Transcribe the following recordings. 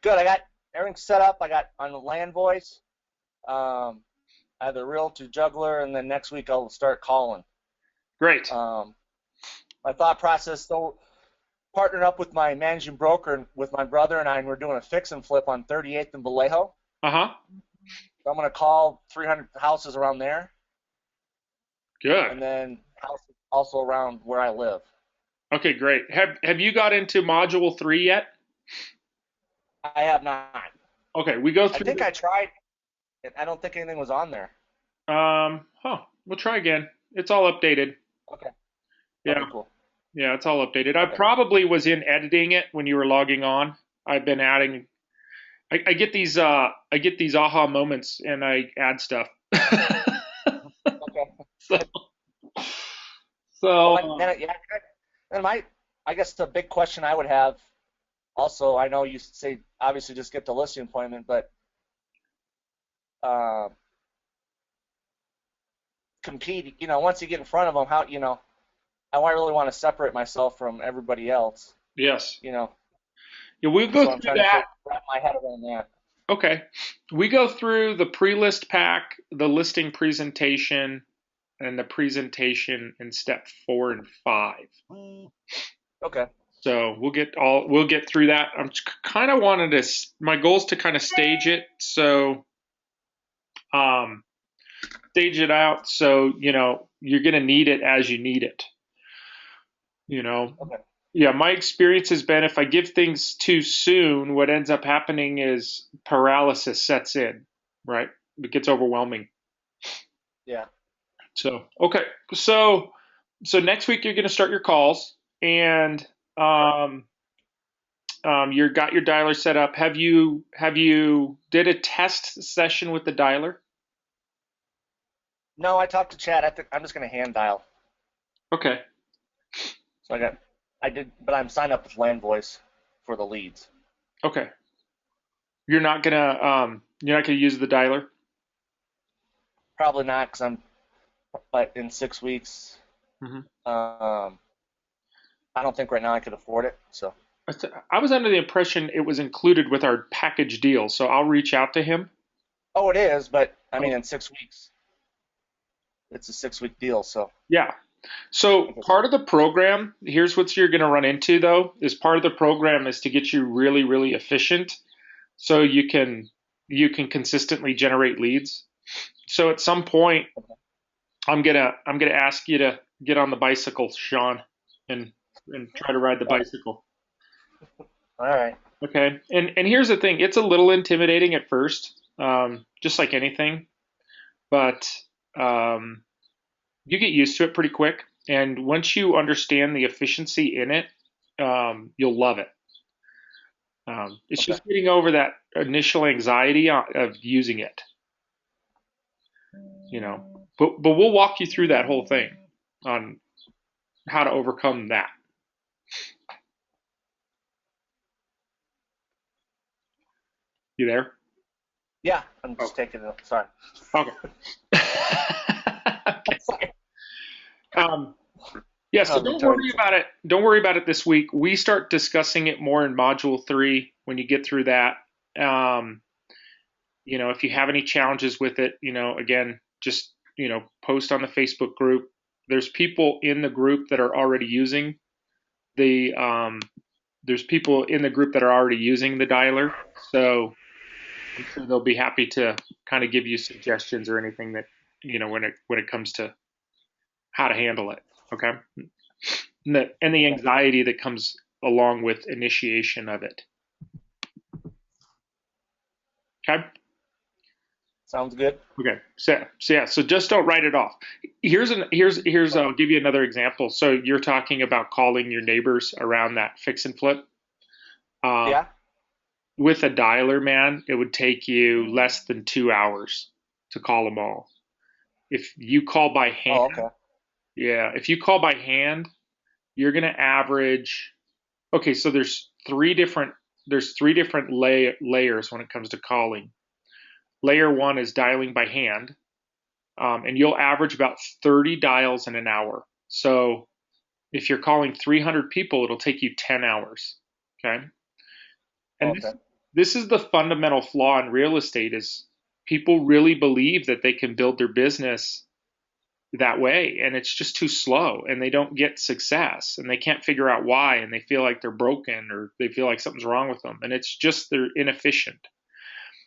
Good. I got everything set up. I got on the land voice. I have the realtor juggler, and then next week I'll start calling. Great. My thought process, though, partnered up with my managing broker and with my brother and I, and we're doing a fix and flip on 38th and Vallejo. Uh-huh. So I'm going to call 300 houses around there, Good. and then houses also around where I live. Okay, great. Have you got into module 3 yet? I have not. Okay, we go I through think I tried. I don't think anything was on there. we'll try again. It's all updated. Okay. Yeah. Okay, cool. Yeah, it's all updated. I Okay. probably was in editing it when you were logging on. I've been adding I get these aha moments and I add stuff. Okay. so Well, so yeah, and I guess the big question I would have also, I know you say obviously just get the listing appointment, but uh, compete, once you get in front of them, I really want to separate myself from everybody else, yes. you know, Yeah, we'll go so I'm through trying to that. wrap my head around that. Okay. We go through the pre-list pack, the listing presentation, and the presentation in step 4 and 5. Okay. So we'll get through that. I'm kind of wanted to my goal is to kind of stage it um stage it out so you're going to need it as you need it. You know. Okay. Yeah, my experience has been if I give things too soon, what ends up happening is paralysis sets in, right? It gets overwhelming. Yeah. So, okay. So next week you're going to start your calls and um you got your dialer set up. Have you did a test session with the dialer? No, I talked to Chad. I think I'm just gonna hand dial. Okay. So I did, but I'm signed up with Land Voice for the leads. Okay. You're not gonna use the dialer? Probably not, because but in 6 weeks, Hmm. um, I don't think right now I could afford it. So, I was under the impression it was included with our package deal, so I'll reach out to him. oh, it is, but I Oh, mean, in 6 weeks, it's a 6 week deal. So, yeah. So okay. part of the program, here's what you're going to run into though, is part of the program is to get you really, really efficient so you can consistently generate leads. So at some point I'm gonna ask you to get on the bicycle, Sean, and try to ride the All bicycle. right. Okay. And here's the thing, it's a little intimidating at first, just like anything, but um, you get used to it pretty quick. And once you understand the efficiency in it, you'll love it. It's Okay. just getting over that initial anxiety of using it, you know. But we'll walk you through that whole thing on how to overcome that. You there? Yeah, I'm Oh, just taking it. Sorry. okay. Okay. Sorry. Um, yeah, so I'm don't retarded. worry about it. Don't worry about it this week. We start discussing it more in module 3 when you get through that. Um, if you have any challenges with it, again, just, post on the Facebook group. There's people in the group that are already using the there's people in the group that are already using the dialer. So I'm sure they'll be happy to kind of give you suggestions or anything that, when it comes to how to handle it. Okay. And the Okay. anxiety that comes along with initiation of it. Okay. Sounds good. Okay. So just don't write it off. I'll give you another example. So you're talking about calling your neighbors around that fix and flip. Uh, Yeah. with a dialer, man, it would take you less than 2 hours to call them all. If you call by hand, Oh, okay. yeah, if you call by hand, you're going to average. Okay, so there's three different layers when it comes to calling. Layer 1 is dialing by hand, and you'll average about 30 dials in an hour. So if you're calling 300 people, it'll take you 10 hours. Okay, and this Okay. this is the fundamental flaw in real estate is people really believe that they can build their business that way, and it's just too slow, and they don't get success, and they can't figure out why, and they feel like they're broken, or they feel like something's wrong with them, and it's just they're inefficient.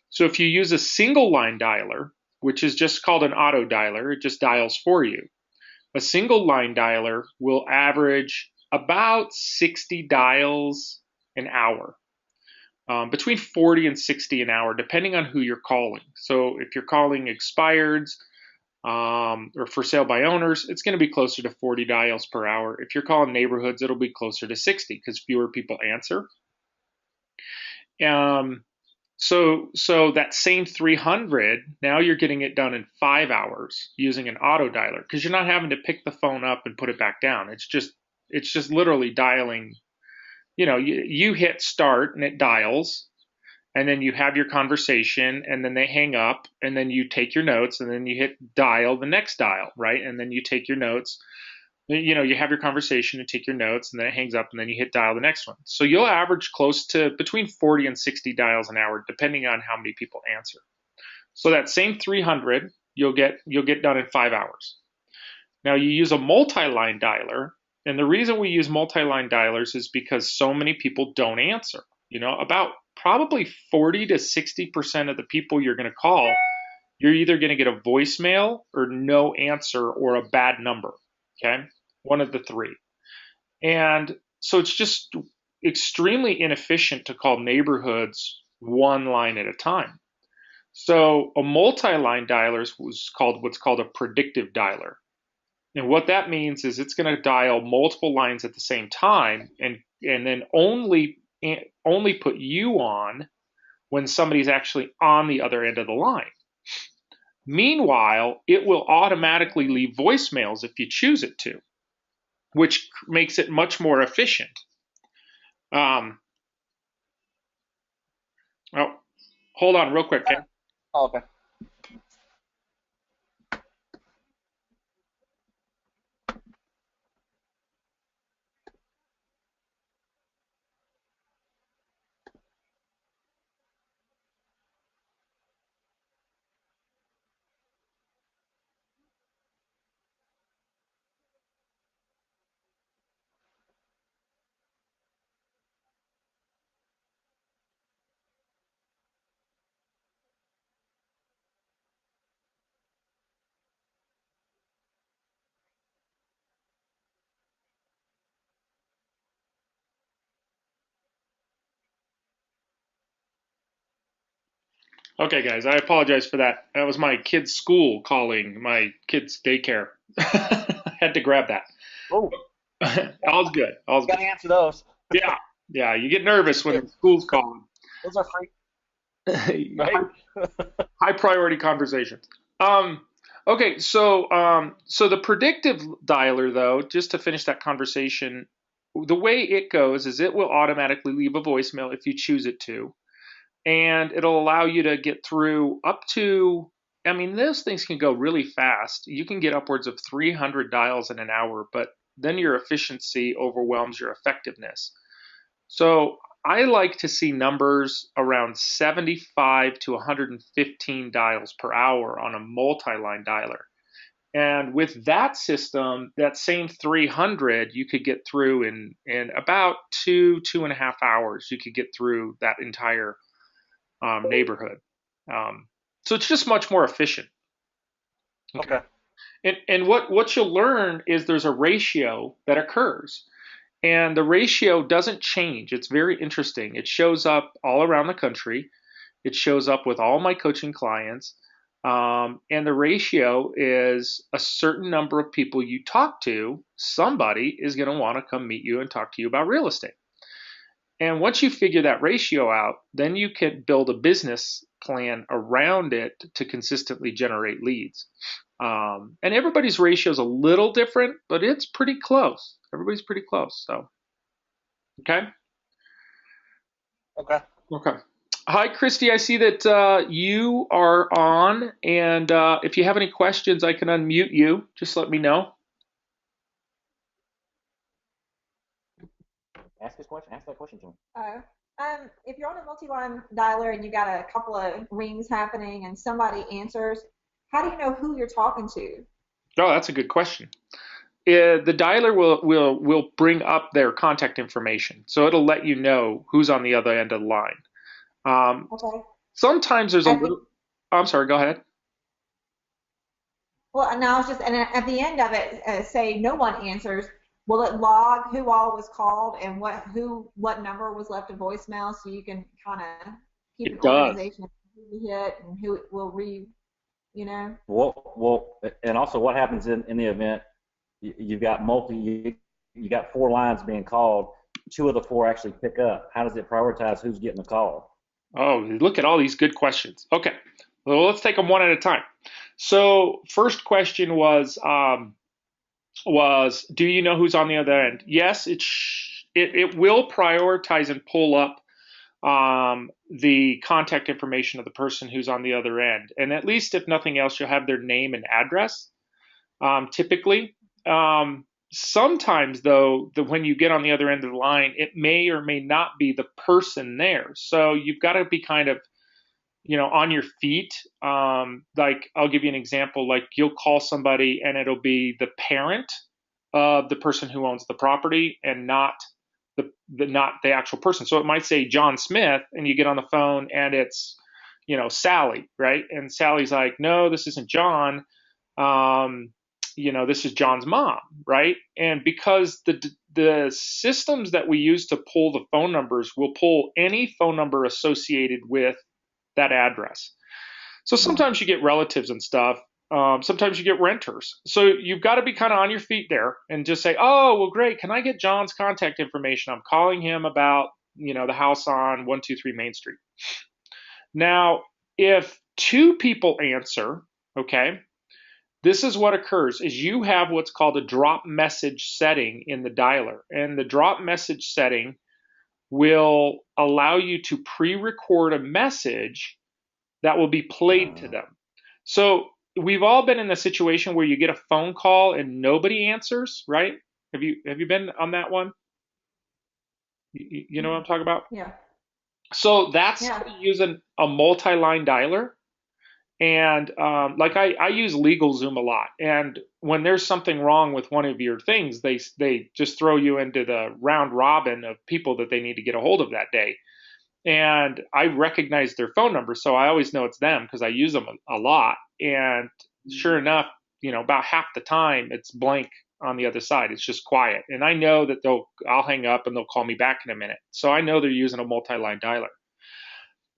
So if you use a single line dialer, which is just called an auto dialer, it just dials for you. A single line dialer will average about 60 dials an hour, between 40 and 60 an hour, depending on who you're calling. So if you're calling expireds, or for sale by owners, it's going to be closer to 40 dials per hour. If you're calling neighborhoods, it'll be closer to 60 because fewer people answer. So that same 300, now you're getting it done in 5 hours using an auto dialer because you're not having to pick the phone up and put it back down. It's just literally dialing. You hit start and it dials, and then you have your conversation, and then they hang up, and then you take your notes, and then you hit dial the next dial, right? And then you take your notes. You have your conversation and take your notes, and then it hangs up, and then you hit dial the next one. So you'll average close to between 40 and 60 dials an hour, depending on how many people answer. So that same 300, you'll get done in 5 hours. Now you use a multi-line dialer, and the reason we use multi-line dialers is because so many people don't answer. About probably 40 to 60% of the people you're going to call, you're either going to get a voicemail or no answer or a bad number. Okay, one of the three. And so it's just extremely inefficient to call neighborhoods one line at a time. So a multi-line dialer was what's called a predictive dialer. And what that means is it's going to dial multiple lines at the same time, and then only put you on when somebody's actually on the other end of the line. Meanwhile, it will automatically leave voicemails if you choose it to, which makes it much more efficient. Oh, hold on real quick, Ken. Oh, okay. Okay, guys, I apologize for that. That was my kid's school calling my kid's daycare. I had to grab that. Oh, All's good. All's good. gotta answer those. Yeah. You get nervous when the school's calling. Those are free, right? High priority conversations. Okay, so the predictive dialer, though, just to finish that conversation, the way it goes is it will automatically leave a voicemail if you choose it to, and it'll allow you to get through up to. I mean, those things can go really fast. You can get upwards of 300 dials in an hour, but then your efficiency overwhelms your effectiveness. So I like to see numbers around 75 to 115 dials per hour on a multi-line dialer. And with that system, that same 300, you could get through in about 2.5 hours. You could get through that entire neighborhood. So it's just much more efficient. Okay. And what you'll learn is there's a ratio that occurs. And the ratio doesn't change. It's very interesting. It shows up all around the country. It shows up with all my coaching clients. And the ratio is a certain number of people you talk to, somebody is going to want to come meet you and talk to you about real estate. And once you figure that ratio out, then you can build a business plan around it to consistently generate leads. And everybody's ratio is a little different, but it's pretty close. Everybody's pretty close. So, okay. Okay. Hi, Christy. I see that you are on, and if you have any questions, I can unmute you. Just let me know. Ask that question to him. If you're on a multi-line dialer and you got a couple of rings happening and somebody answers, how do you know who you're talking to? Oh, that's a good question. The dialer will bring up their contact information, so it'll let you know who's on the other end of the line. Um, Okay. Sometimes there's a At the, little. I'm sorry. Go ahead. well, and I was just, and at the end of it, say no one answers. Will it log who all was called and what number was left in voicemail, so you can kind of keep an It does. organization of who we hit and who will you know? And also what happens in the event you've got you got four lines being called, two of the four actually pick up. How does it prioritize who's getting the call? Oh, look at all these good questions. Okay, well, let's take them one at a time. So, first question was do you know who's on the other end? Yes, it will prioritize and pull up the contact information of the person who's on the other end, and at least if nothing else, you'll have their name and address. Typically, sometimes though, when you get on the other end of the line, it may or may not be the person there. So you've got to be kind of on your feet. Like I'll give you an example. Like you'll call somebody and it'll be the parent of the person who owns the property and not not the actual person. So it might say John Smith, and you get on the phone and it's Sally, right? And Sally's like, no, this isn't John. Um, this is John's mom, right? And because the systems that we use to pull the phone numbers will pull any phone number associated with that address. So sometimes you get relatives and stuff. Sometimes you get renters. So you've got to be kind of on your feet there and just say, oh, well, great. Can I get John's contact information? I'm calling him about, the house on 123 Main Street. Now, if two people answer, okay, this is what occurs is you have what's called a drop message setting in the dialer. And the drop message setting will allow you to pre-record a message that will be played to them. So we've all been in the situation where you get a phone call and nobody answers, right? Have you been on that one? You know what I'm talking about? Yeah. So that's Yeah. using a multi-line dialer. And like I use LegalZoom a lot. And when there's something wrong with one of your things, they just throw you into the round robin of people that they need to get a hold of that day. And I recognize their phone number, so I always know it's them because I use them a lot. And sure enough, about half the time it's blank on the other side. It's just quiet, and I know that I'll hang up and they'll call me back in a minute. So I know they're using a multi-line dialer.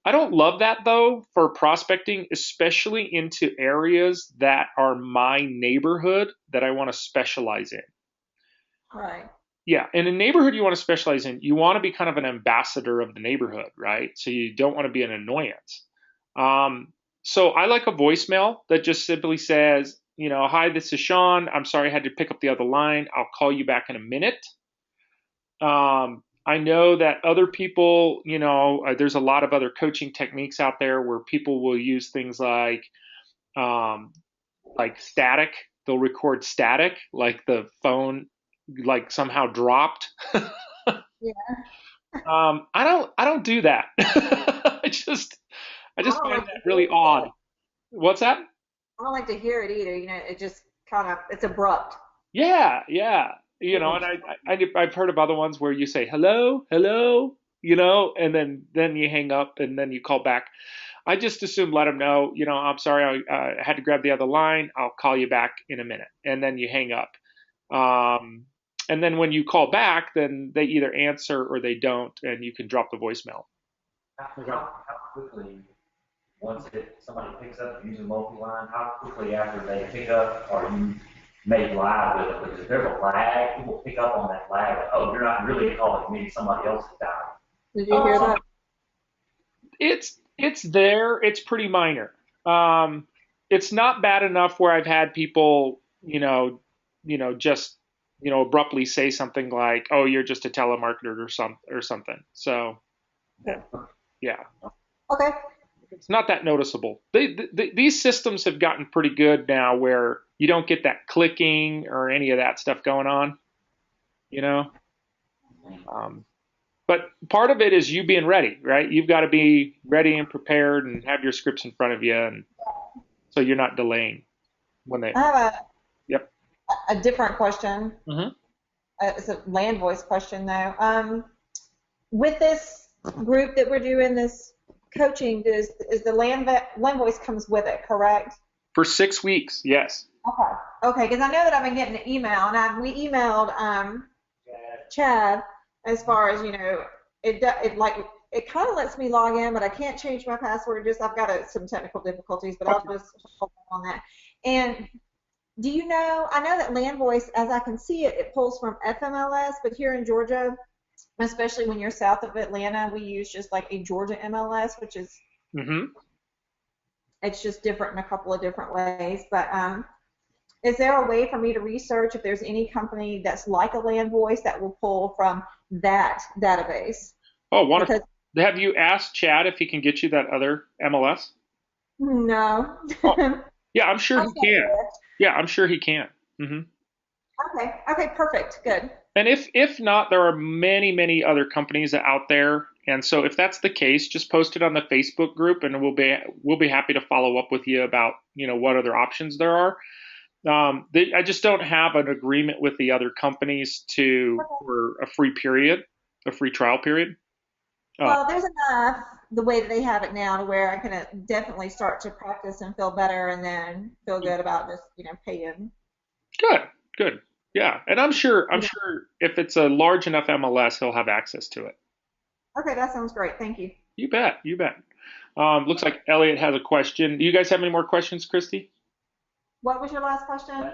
I don't love that though for prospecting, especially into areas that are my neighborhood that I want to specialize in. Right. Yeah, in a neighborhood you want to specialize in, you want to be kind of an ambassador of the neighborhood, right? So you don't want to be an annoyance. So I like a voicemail that just simply says, hi, this is Sean. I'm sorry I had to pick up the other line. I'll call you back in a minute. I know that other people, there's a lot of other coaching techniques out there where people will use things um, like static. They'll record static, like the phone, like somehow dropped. Yeah. I don't do that. I I just don't find like to that hear really odd. it. What's that? I don't like to hear it either. It just kind of it's abrupt. Yeah, yeah. And I've heard of other ones where you say hello, hello, and then you hang up and then you call back. I just assume let them know, I'm sorry, I had to grab the other line. I'll call you back in a minute, and then you hang up. And then when you call back, then they either answer or they don't, and you can drop the voicemail. Okay. How quickly, once somebody picks up using multi-line, how quickly after they pick up are you made live with it? Because if there's a lag, people pick up on that lag. Like, oh, you're not really calling me, somebody else is dialing. Did you hear that? It's there. It's pretty minor. It's not bad enough where I've had people, just abruptly say something like, "Oh, you're just a telemarketer or something." So, yeah, Okay. it's not that noticeable. These systems have gotten pretty good now, where you don't get that clicking or any of that stuff going on. You know. Um, But part of it is you being ready, right? You've got to be ready and prepared and have your scripts in front of you, and so you're not delaying when they. I have Yep. a different question. Mm-hmm. It's a land voice question though. With this group that we're doing this coaching, is the land voice comes with it, correct? For 6 weeks, yes. Okay. Okay, because I know that I've been getting an email, and we emailed Chad as far as it kind of lets me log in, but I can't change my password. Just I've got some technical difficulties, but I'll just hold on that. And do you know? I know that land voice, as I can see it, it pulls from FMLS, but here in Georgia, especially when you're south of Atlanta, we use just like a Georgia MLS, which is it's just different in a couple of different ways. But is there a way for me to research if there's any company that's like a land voice that will pull from that database? Oh, wonderful. Have you asked Chad if he can get you that other MLS? No. Oh, yeah, I'm sure he can. Yeah, I'm sure he can. Okay. Okay, perfect. Good. And if not, there are many, many other companies out there. And so if that's the case, just post it on the Facebook group, and we'll be happy to follow up with you about what other options there are. I just don't have an agreement with the other companies for a free trial period. Well, there's enough the way that they have it now to where I can definitely start to practice and feel better, and then feel good about just paying. Good. Yeah, and I'm sure if it's a large enough MLS, he'll have access to it. Okay, that sounds great. Thank you. You bet. Looks like Elliot has a question. Do you guys have any more questions, Christy? What was your last question?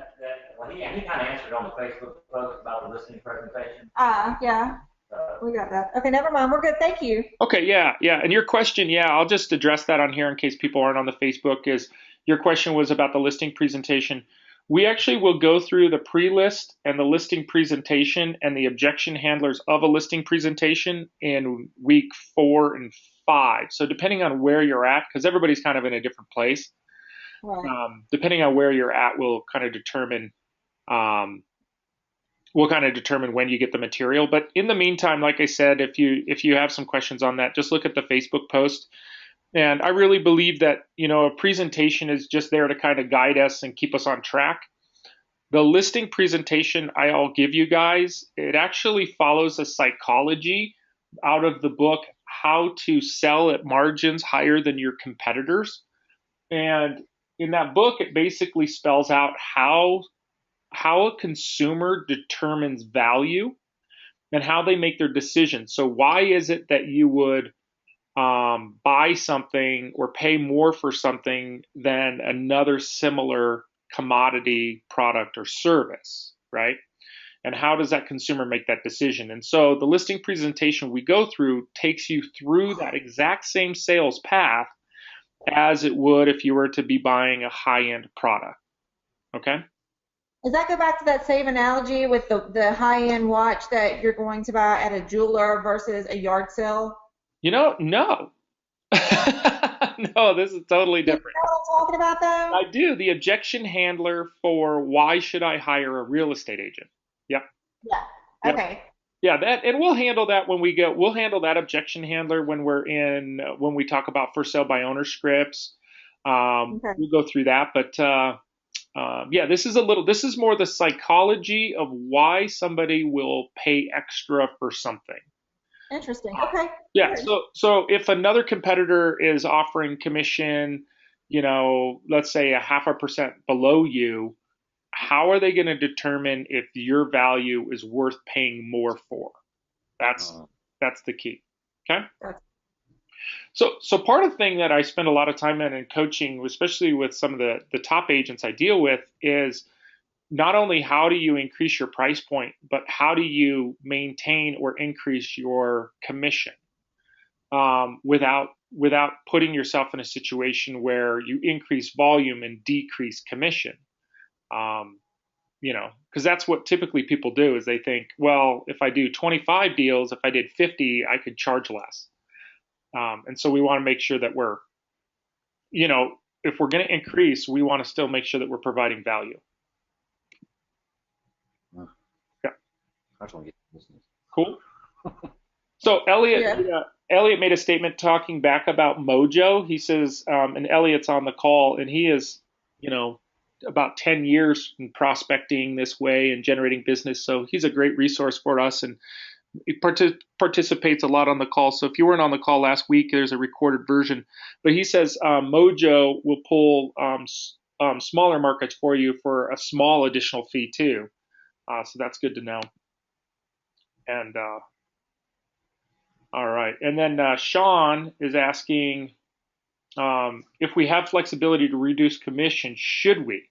Well, he kind of answered on the Facebook post about the listening presentation. Yeah. We got that. Okay, never mind. We're good. Thank you. Okay, yeah. And your question, I'll just address that on here in case people aren't on the Facebook, is your question was about the listing presentation. We actually will go through the pre-list and the listing presentation and the objection handlers of a listing presentation in week 4 and 5. So depending on where you're at, because everybody's kind of in a different place, right. Depending on where you're at, we'll kind of determine when you get the material. But in the meantime, like I said, if you have some questions on that, just look at the Facebook post. And I really believe that, a presentation is just there to kind of guide us and keep us on track. The listing presentation I'll give you guys, it actually follows a psychology out of the book, How to Sell at Margins Higher Than Your Competitors. And in that book, it basically spells out how a consumer determines value and how they make their decisions. So why is it that you would buy something or pay more for something than another similar commodity, product, or service, right? And how does that consumer make that decision? And so the listing presentation we go through takes you through that exact same sales path as it would if you were to be buying a high-end product, okay? Does that go back to that same analogy with the high-end watch that you're going to buy at a jeweler versus a yard sale? No. No, this is totally different. You know what I'm talking about, though? I do. The objection handler for why should I hire a real estate agent? Yep. Yeah. Okay. Yeah, and we'll handle that when we go. We'll handle that objection handler when we talk about for sale by owner scripts. Okay. We'll go through that, but this is more the psychology of why somebody will pay extra for something. Interesting. Okay. Yeah. So if another competitor is offering commission, let's say 0.5% below you, how are they going to determine if your value is worth paying more for? That's the key. Okay. So part of the thing that I spend a lot of time in coaching, especially with some of the top agents I deal with, is not only how do you increase your price point, but how do you maintain or increase your commission without putting yourself in a situation where you increase volume and decrease commission. Because that's what typically people do is they think, well, if I do 25 deals, if I did 50, I could charge less. And so we want to make sure that we're, if we're going to increase, we want to still make sure that we're providing value. Yeah. I just want to get business. Cool. So Yeah. Elliot made a statement talking back about Mojo. He says, and Elliot's on the call, and he is, you know, about 10 years in prospecting this way and generating business. So he's a great resource for us, and he participates a lot on the call. So if you weren't on the call last week, there's a recorded version. But he says Mojo will pull smaller markets for you for a small additional fee too. So that's good to know. And all right. And then Sean is asking if we have flexibility to reduce commission, should we?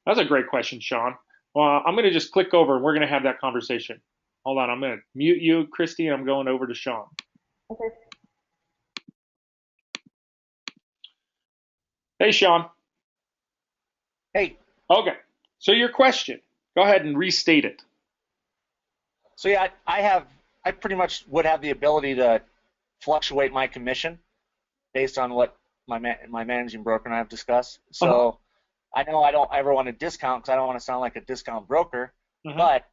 That's a great question, Sean. Well, I'm going to just click over and we're going to have that conversation. Hold on. I'm going to mute you, Christy, and I'm going over to Sean. Okay. Hey, Sean. Hey, Okay. So your question, go ahead and restate it. so yeah, I pretty much would have the ability to fluctuate my commission based on what my managing broker and I have discussed. So I know I don't ever want to discount because I don't want to sound like a discount broker, but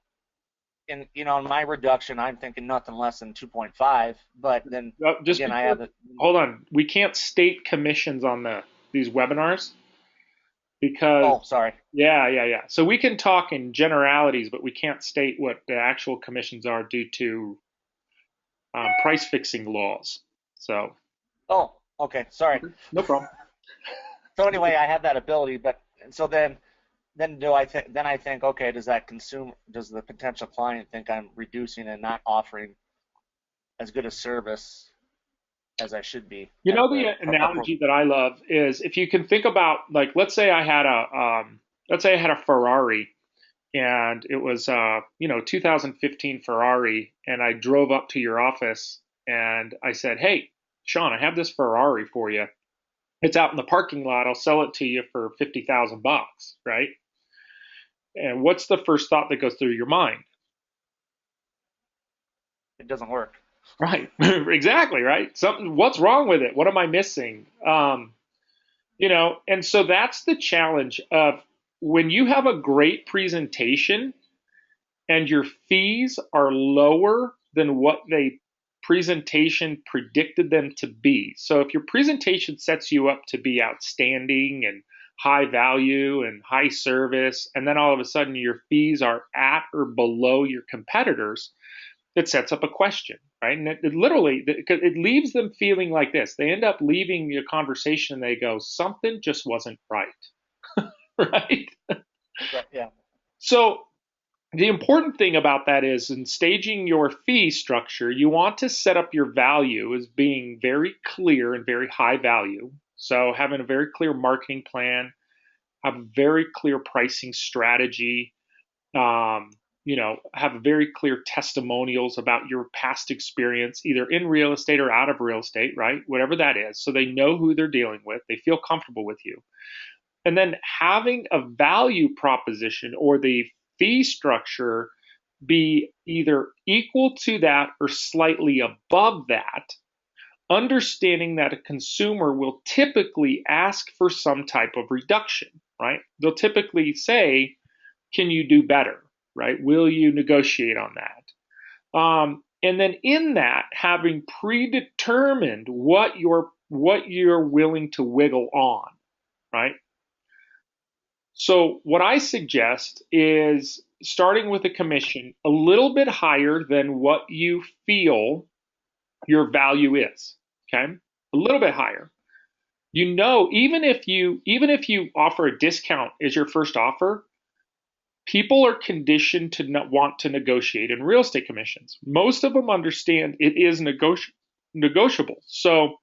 in my reduction, I'm thinking nothing less than 2.5. But then Just again, I have it. hold on. We can't state commissions on these webinars because. Oh, sorry. Yeah. So we can talk in generalities, but we can't state what the actual commissions are due to price fixing laws. So. Oh, okay. Sorry. No problem. So anyway, I have that ability, but so then I think, okay, does the potential client think I'm reducing and not offering as good a service as I should be? You know, the analogy that I love is if you can think about, like, let's say I had a Ferrari, and it was 2015 Ferrari, and I drove up to your office and I said, "Hey, Sean, I have this Ferrari for you. It's out in the parking lot. I'll sell it to you for $50,000, right?" And what's the first thought that goes through your mind? It doesn't work. Right. Exactly, right? What's wrong with it? What am I missing? And so that's the challenge of when you have a great presentation and your fees are lower than what the presentation predicted them to be. So if your presentation sets you up to be outstanding and high value and high service, and then all of a sudden your fees are at or below your competitors, it sets up a question, right? And it literally, it leaves them feeling like this. They end up leaving your conversation and they go, something just wasn't right, right? Yeah. So the important thing about that is in staging your fee structure, you want to set up your value as being very clear and very high value. So having a very clear marketing plan, have a very clear pricing strategy, have very clear testimonials about your past experience, either in real estate or out of real estate, right? Whatever that is. So they know who they're dealing with. They feel comfortable with you. And then having a value proposition or the fee structure be either equal to that or slightly above that, understanding that a consumer will typically ask for some type of reduction, right? They'll typically say, can you do better, right? Will you negotiate on that? And then in that, having predetermined what you're willing to wiggle on, right? So what I suggest is starting with a commission a little bit higher than what you feel your value is, okay? A little bit higher. Even if you offer a discount as your first offer, people are conditioned to not want to negotiate in real estate commissions. Most of them understand it is negotiable. So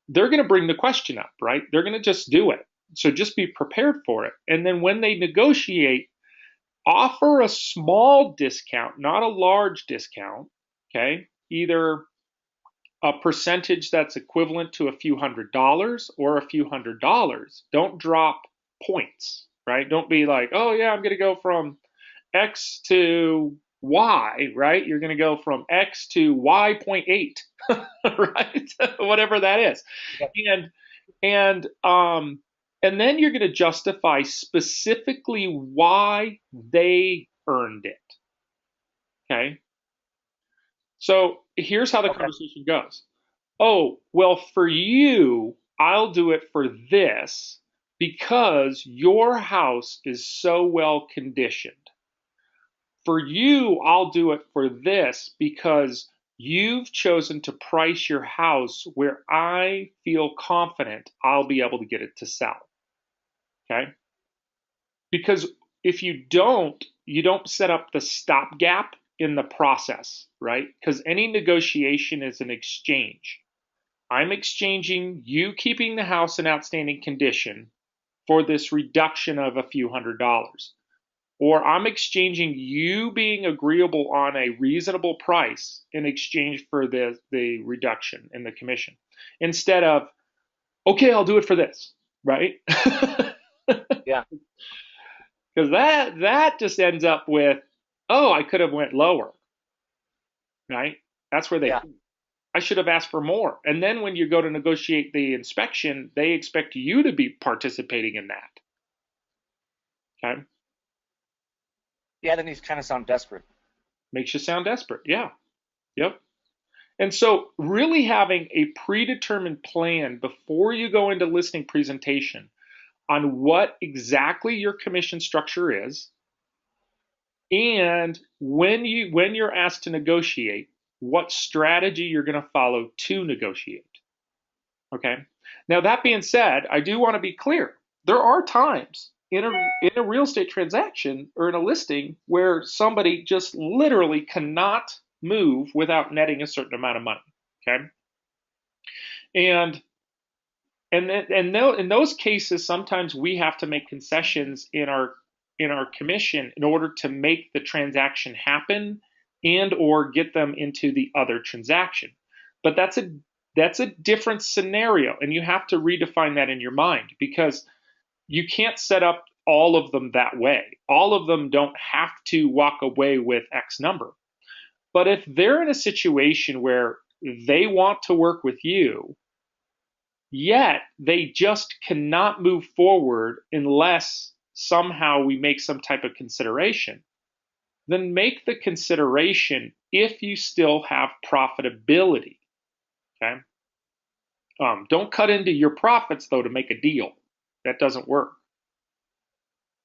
they're going to bring the question up, right? They're going to just do it. So just be prepared for it. And then when they negotiate, offer a small discount, not a large discount, okay? Either a percentage that's equivalent to a few $100s or a few $100s. Don't drop points, right? Don't be like, oh yeah, I'm going to go from X to Y, right? You're going to go from X to Y.8, right? Whatever that is. And then you're going to justify specifically why they earned it. Okay. So here's how the Okay. conversation goes. Oh, well, for you, I'll do it for this because your house is so well conditioned. For you, I'll do it for this because you've chosen to price your house where I feel confident I'll be able to get it to sell. Okay? Because if you don't set up the stopgap in the process, right? Because any negotiation is an exchange. I'm exchanging you keeping the house in outstanding condition for this reduction of a few $100s. Or I'm exchanging you being agreeable on a reasonable price in exchange for the reduction in the commission. Instead of, okay, I'll do it for this, right? Yeah. Because that just ends up with, oh, I could have went lower, right? That's where Yeah. I should have asked for more. And then when you go to negotiate the inspection, they expect you to be participating in that. Okay? Yeah. Then you kind of sound desperate. Makes you sound desperate. Yeah. Yep. And so really having a predetermined plan before you go into listing presentation on what exactly your commission structure is, and when you're asked to negotiate, what strategy you're going to follow to negotiate. Okay. Now that being said, I do want to be clear. There are times in a real estate transaction or in a listing where somebody just literally cannot move without netting a certain amount of money. Okay. And in those cases, sometimes we have to make concessions in our commission in order to make the transaction happen and or get them into the other transaction. But that's a different scenario, and you have to redefine that in your mind because you can't set up all of them that way. All of them don't have to walk away with X number. But if they're in a situation where they want to work with you, yet they just cannot move forward unless somehow we make some type of consideration, then make the consideration if you still have profitability. Okay. Don't cut into your profits though to make a deal. That doesn't work.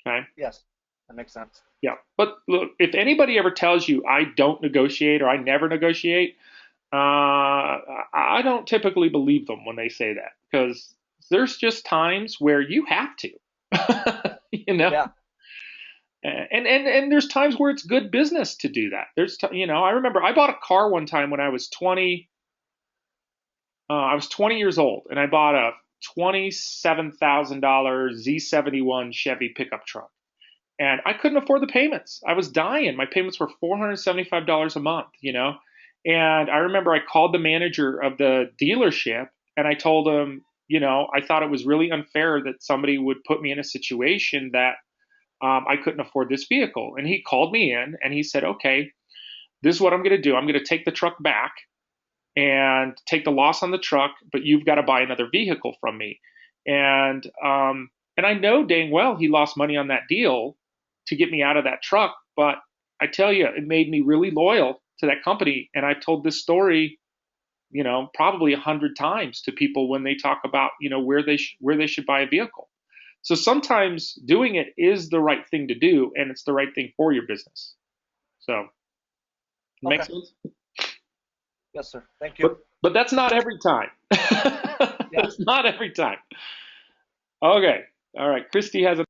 Okay. Yes. That makes sense. Yeah. But look, if anybody ever tells you I don't negotiate or I never negotiate, I don't typically believe them when they say that because there's just times where you have to, Yeah. and there's times where it's good business to do that. I remember I bought a car one time when I was 20. I was 20 years old, and I bought a $27,000 Z71 Chevy pickup truck, and I couldn't afford the payments. I was dying. My payments were $475 a month, And I remember I called the manager of the dealership and I told him, I thought it was really unfair that somebody would put me in a situation that I couldn't afford this vehicle. And he called me in and he said, okay, this is what I'm going to do. I'm going to take the truck back and take the loss on the truck, but you've got to buy another vehicle from me. And I know dang well he lost money on that deal to get me out of that truck, but I tell you, it made me really loyal to that company. And I've told this story, probably 100 times to people when they talk about, where they should buy a vehicle. So sometimes doing it is the right thing to do, and it's the right thing for your business. So, Okay. makes sense? Yes, sir. Thank you. But that's not every time. Yeah. It's not every time. Okay. All right. Christy has a